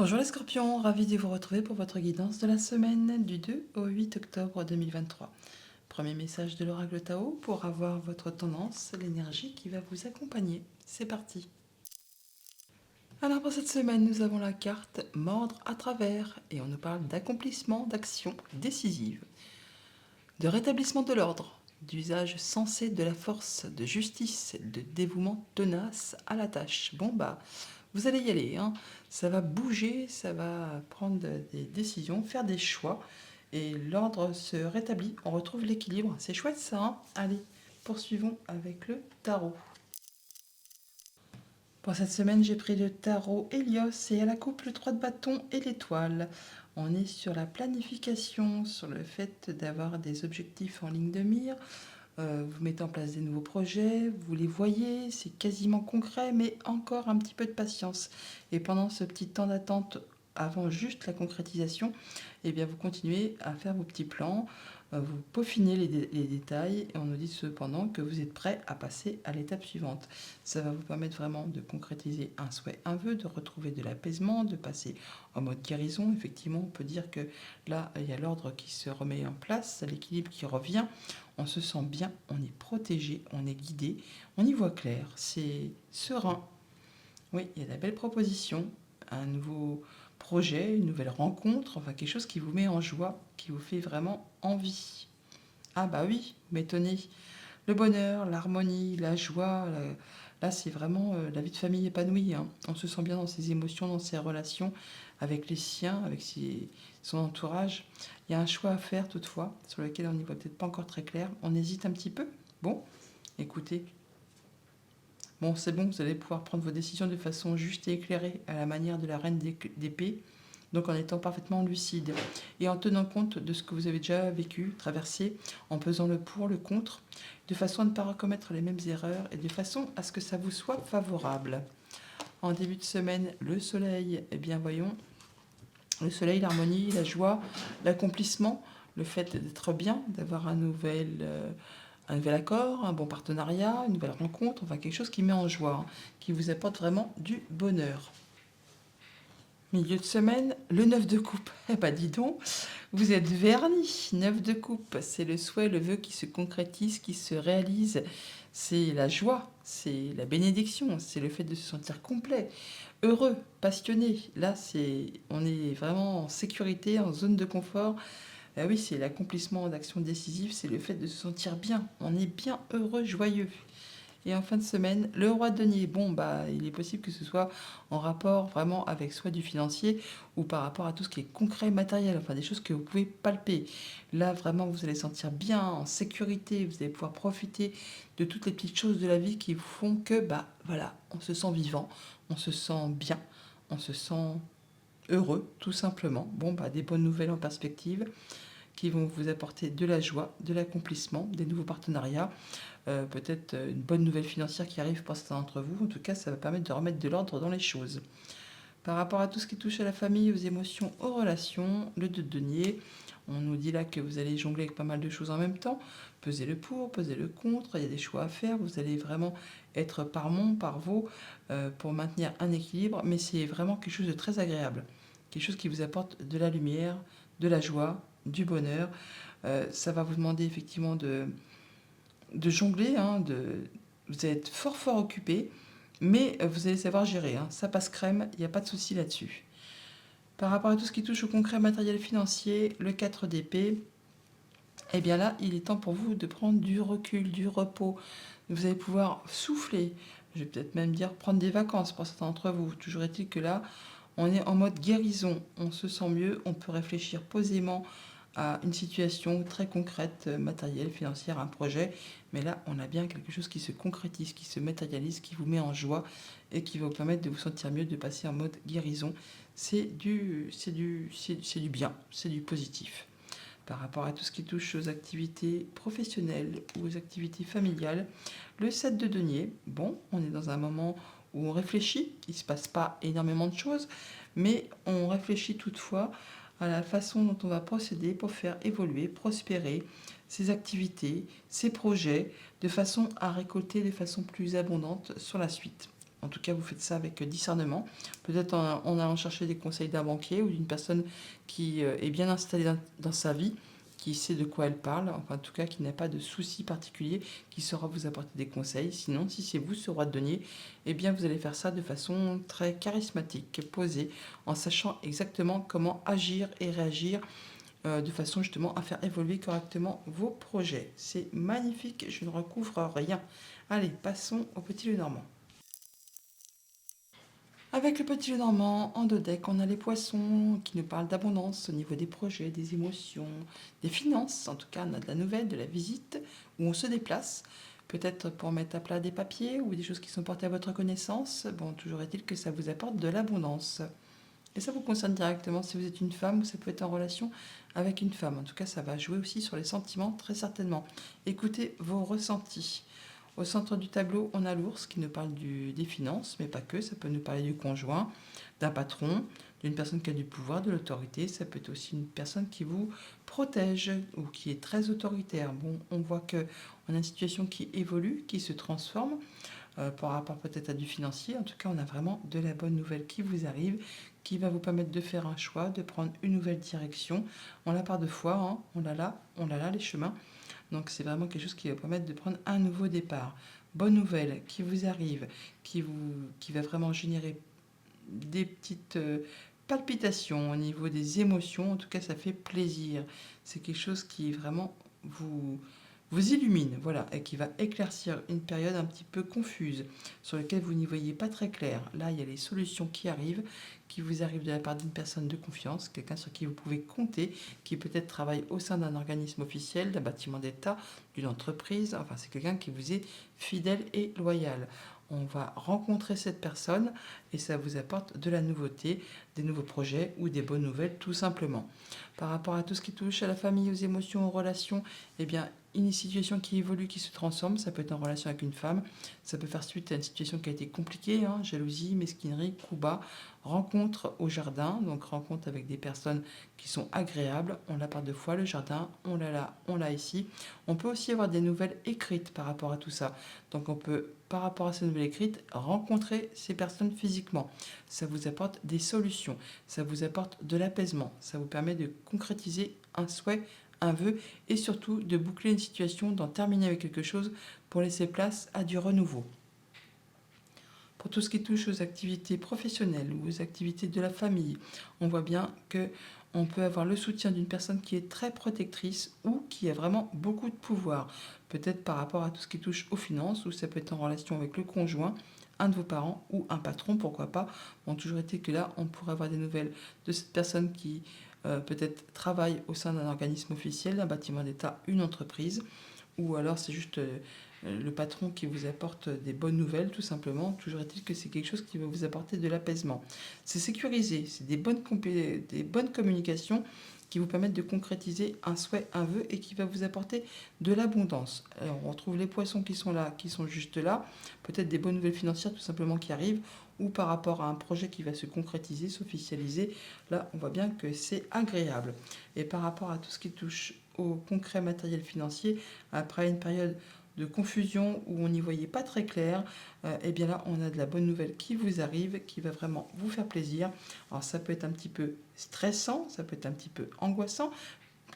Bonjour les scorpions, ravi de vous retrouver pour votre guidance de la semaine du 2 au 8 octobre 2023. Premier message de l'oracle Tao pour avoir votre tendance, l'énergie qui va vous accompagner. C'est parti. Alors pour cette semaine, nous avons la carte Mordre à travers et on nous parle d'accomplissement d'actions décisives, de rétablissement de l'ordre, d'usage sensé de la force, de justice, de dévouement tenace à la tâche. Vous allez y aller, hein. Ça va bouger, ça va prendre des décisions, faire des choix, et l'ordre se rétablit, on retrouve l'équilibre. C'est chouette ça, hein. Allez, poursuivons avec le tarot. Pour cette semaine, j'ai pris le tarot Hélios et à la coupe le 3 de bâton et l'étoile. On est sur la planification, sur le fait d'avoir des objectifs en ligne de mire. Vous mettez en place des nouveaux projets, vous les voyez, c'est quasiment concret, mais encore un petit peu de patience. Et pendant ce petit temps d'attente, avant juste la concrétisation, eh bien vous continuez à faire vos petits plans, vous peaufinez les détails, et on nous dit cependant que vous êtes prêt à passer à l'étape suivante. Ça va vous permettre vraiment de concrétiser un souhait, un vœu, de retrouver de l'apaisement, de passer en mode guérison. Effectivement, on peut dire que là, il y a l'ordre qui se remet en place, l'équilibre qui revient. On se sent bien, on est protégé, on est guidé, on y voit clair, c'est serein. Oui, il y a de la belle proposition, un nouveau projet, une nouvelle rencontre, enfin quelque chose qui vous met en joie, qui vous fait vraiment envie. Ah bah oui, vous m'étonnez. Le bonheur, l'harmonie, la joie, là c'est vraiment la vie de famille épanouie, hein. On se sent bien dans ses émotions, dans ses relations avec les siens, avec son entourage. Il y a un choix à faire toutefois, sur lequel on n'y voit peut-être pas encore très clair. On hésite un petit peu. Bon, écoutez. Bon, c'est bon, vous allez pouvoir prendre vos décisions de façon juste et éclairée, à la manière de la reine d'épée, donc en étant parfaitement lucide et en tenant compte de ce que vous avez déjà vécu, traversé, en pesant le pour, le contre, de façon à ne pas recommettre les mêmes erreurs et de façon à ce que ça vous soit favorable. En début de semaine, le soleil, eh bien voyons, le soleil, l'harmonie, la joie, l'accomplissement, le fait d'être bien, d'avoir un nouvel accord, un bon partenariat, une nouvelle rencontre, enfin quelque chose qui met en joie, hein, qui vous apporte vraiment du bonheur. Milieu de semaine, le 9 de coupe. Eh ben dis donc, vous êtes vernis. 9 de coupe, c'est le souhait, le vœu qui se concrétise, qui se réalise. C'est la joie, c'est la bénédiction, c'est le fait de se sentir complet, heureux, passionné. Là, on est vraiment en sécurité, en zone de confort. Ah oui, c'est l'accomplissement d'actions décisives, c'est le fait de se sentir bien. On est bien heureux, joyeux. Et en fin de semaine, le roi de denier. Il est possible que ce soit en rapport vraiment avec soit du financier ou par rapport à tout ce qui est concret, matériel, enfin des choses que vous pouvez palper. Là, vraiment, vous allez sentir bien, en sécurité, vous allez pouvoir profiter de toutes les petites choses de la vie qui font que, voilà, on se sent vivant, on se sent bien, on se sent heureux, tout simplement. Des bonnes nouvelles en perspective qui vont vous apporter de la joie, de l'accomplissement, des nouveaux partenariats, peut-être une bonne nouvelle financière qui arrive pour certains d'entre vous. En tout cas, ça va permettre de remettre de l'ordre dans les choses. Par rapport à tout ce qui touche à la famille, aux émotions, aux relations, le 2 de denier, on nous dit là que vous allez jongler avec pas mal de choses en même temps, peser le pour, peser le contre, il y a des choix à faire, vous allez vraiment être par vos, pour maintenir un équilibre, mais c'est vraiment quelque chose de très agréable, quelque chose qui vous apporte de la lumière, de la joie, du bonheur. Ça va vous demander effectivement de jongler, hein, vous allez être fort occupé, mais vous allez savoir gérer, hein. Ça passe crème, il n'y a pas de souci là-dessus. Par rapport à tout ce qui touche au concret matériel financier, le 4 d'épée, eh bien là, il est temps pour vous de prendre du recul, du repos. Vous allez pouvoir souffler, je vais peut-être même dire prendre des vacances pour certains d'entre vous. Toujours est-il que là, on est en mode guérison, on se sent mieux, on peut réfléchir posément à une situation très concrète, matérielle, financière, un projet. Mais là, on a bien quelque chose qui se concrétise, qui se matérialise, qui vous met en joie et qui va vous permettre de vous sentir mieux, de passer en mode guérison. C'est du bien, c'est du positif. Par rapport à tout ce qui touche aux activités professionnelles ou aux activités familiales, le 7 de denier, on est dans un moment où on réfléchit, il ne se passe pas énormément de choses, mais on réfléchit toutefois à la façon dont on va procéder pour faire évoluer, prospérer ces activités, ces projets, de façon à récolter de façon plus abondante sur la suite. En tout cas, vous faites ça avec discernement. Peut-être en allant chercher des conseils d'un banquier ou d'une personne qui est bien installée dans sa vie, qui sait de quoi elle parle, enfin en tout cas qui n'a pas de soucis particuliers, qui saura vous apporter des conseils. Sinon, si c'est vous ce roi de denier, eh bien vous allez faire ça de façon très charismatique, posée, en sachant exactement comment agir et réagir de façon justement à faire évoluer correctement vos projets. C'est magnifique, je ne recouvre rien. Allez, passons au petit Lenormand. Avec le petit Lenormand, en dos deck, on a les poissons qui nous parlent d'abondance au niveau des projets, des émotions, des finances. En tout cas, on a de la nouvelle, de la visite, où on se déplace. Peut-être pour mettre à plat des papiers ou des choses qui sont portées à votre connaissance. Bon, toujours est-il que ça vous apporte de l'abondance. Et ça vous concerne directement si vous êtes une femme ou ça peut être en relation avec une femme. En tout cas, ça va jouer aussi sur les sentiments, très certainement. Écoutez vos ressentis. Au centre du tableau, on a l'ours qui nous parle des finances, mais pas que. Ça peut nous parler du conjoint, d'un patron, d'une personne qui a du pouvoir, de l'autorité. Ça peut être aussi une personne qui vous protège ou qui est très autoritaire. Bon, on voit qu'on a une situation qui évolue, qui se transforme par rapport peut-être à du financier. En tout cas, on a vraiment de la bonne nouvelle qui vous arrive, qui va vous permettre de faire un choix, de prendre une nouvelle direction. On l'a par deux fois, hein. On l'a là, les chemins. Donc c'est vraiment quelque chose qui va permettre de prendre un nouveau départ. Bonne nouvelle qui vous arrive, qui va vraiment générer des petites palpitations au niveau des émotions. En tout cas, ça fait plaisir. C'est quelque chose qui vraiment vous illumine, voilà, et qui va éclaircir une période un petit peu confuse, sur laquelle vous n'y voyez pas très clair. Là, il y a les solutions qui vous arrivent de la part d'une personne de confiance, quelqu'un sur qui vous pouvez compter, qui peut-être travaille au sein d'un organisme officiel, d'un bâtiment d'État, d'une entreprise, enfin c'est quelqu'un qui vous est fidèle et loyal. On va rencontrer cette personne et ça vous apporte de la nouveauté, des nouveaux projets ou des bonnes nouvelles tout simplement. Par rapport à tout ce qui touche à la famille, aux émotions, aux relations, eh bien, une situation qui évolue, qui se transforme, ça peut être en relation avec une femme, ça peut faire suite à une situation qui a été compliquée, hein, jalousie, mesquinerie, coup bas, rencontre au jardin, donc rencontre avec des personnes qui sont agréables. On l'a par deux fois, le jardin, on l'a là, on l'a ici. On peut aussi avoir des nouvelles écrites par rapport à tout ça. Donc on peut, par rapport à ces nouvelles écrites, rencontrer ces personnes physiquement. Ça vous apporte des solutions, ça vous apporte de l'apaisement, ça vous permet de concrétiser un souhait, un vœu et surtout de boucler une situation, d'en terminer avec quelque chose pour laisser place à du renouveau. Pour tout ce qui touche aux activités professionnelles ou aux activités de la famille, on voit bien que on peut avoir le soutien d'une personne qui est très protectrice ou qui a vraiment beaucoup de pouvoir. Peut-être par rapport à tout ce qui touche aux finances, ou ça peut être en relation avec le conjoint, un de vos parents ou un patron, pourquoi pas. Bon, toujours été que là, on pourrait avoir des nouvelles de cette personne qui peut-être travaille au sein d'un organisme officiel, d'un bâtiment d'État, une entreprise, ou alors c'est juste le patron qui vous apporte des bonnes nouvelles, tout simplement. Toujours est-il que c'est quelque chose qui va vous apporter de l'apaisement. C'est sécurisé, c'est des bonnes communications qui vous permettent de concrétiser un souhait, un vœu et qui va vous apporter de l'abondance. Alors on retrouve les poissons qui sont là, qui sont juste là, peut-être des bonnes nouvelles financières tout simplement qui arrivent, ou par rapport à un projet qui va se concrétiser, s'officialiser. Là, on voit bien que c'est agréable. Et par rapport à tout ce qui touche au concret matériel financier, après une période de confusion où on n'y voyait pas très clair, et bien là on a de la bonne nouvelle qui vous arrive, qui va vraiment vous faire plaisir. Alors ça peut être un petit peu stressant, ça peut être un petit peu angoissant,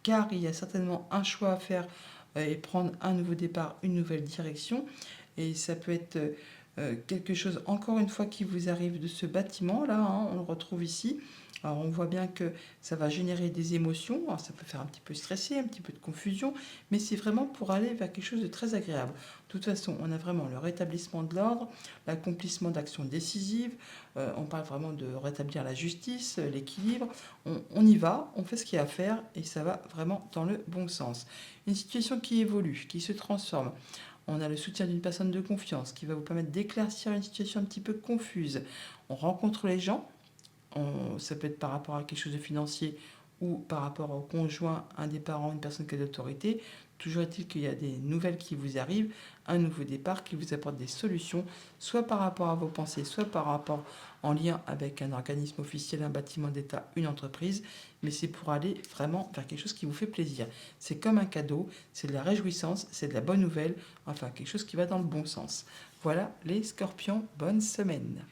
car il y a certainement un choix à faire et prendre un nouveau départ, une nouvelle direction. Et ça peut être quelque chose, encore une fois, qui vous arrive de ce bâtiment-là, hein, on le retrouve ici. Alors on voit bien que ça va générer des émotions, alors ça peut faire un petit peu stresser, un petit peu de confusion, mais c'est vraiment pour aller vers quelque chose de très agréable. De toute façon, on a vraiment le rétablissement de l'ordre, l'accomplissement d'actions décisives, on parle vraiment de rétablir la justice, l'équilibre, on y va, on fait ce qu'il y a à faire et ça va vraiment dans le bon sens. Une situation qui évolue, qui se transforme. On a le soutien d'une personne de confiance qui va vous permettre d'éclaircir une situation un petit peu confuse. On rencontre les gens, ça peut être par rapport à quelque chose de financier ou par rapport au conjoint, un des parents, une personne qui a de l'autorité. Toujours est-il qu'il y a des nouvelles qui vous arrivent, un nouveau départ qui vous apporte des solutions, soit par rapport à vos pensées, soit par rapport en lien avec un organisme officiel, un bâtiment d'État, une entreprise, mais c'est pour aller vraiment vers quelque chose qui vous fait plaisir. C'est comme un cadeau, c'est de la réjouissance, c'est de la bonne nouvelle, enfin quelque chose qui va dans le bon sens. Voilà les scorpions, bonne semaine.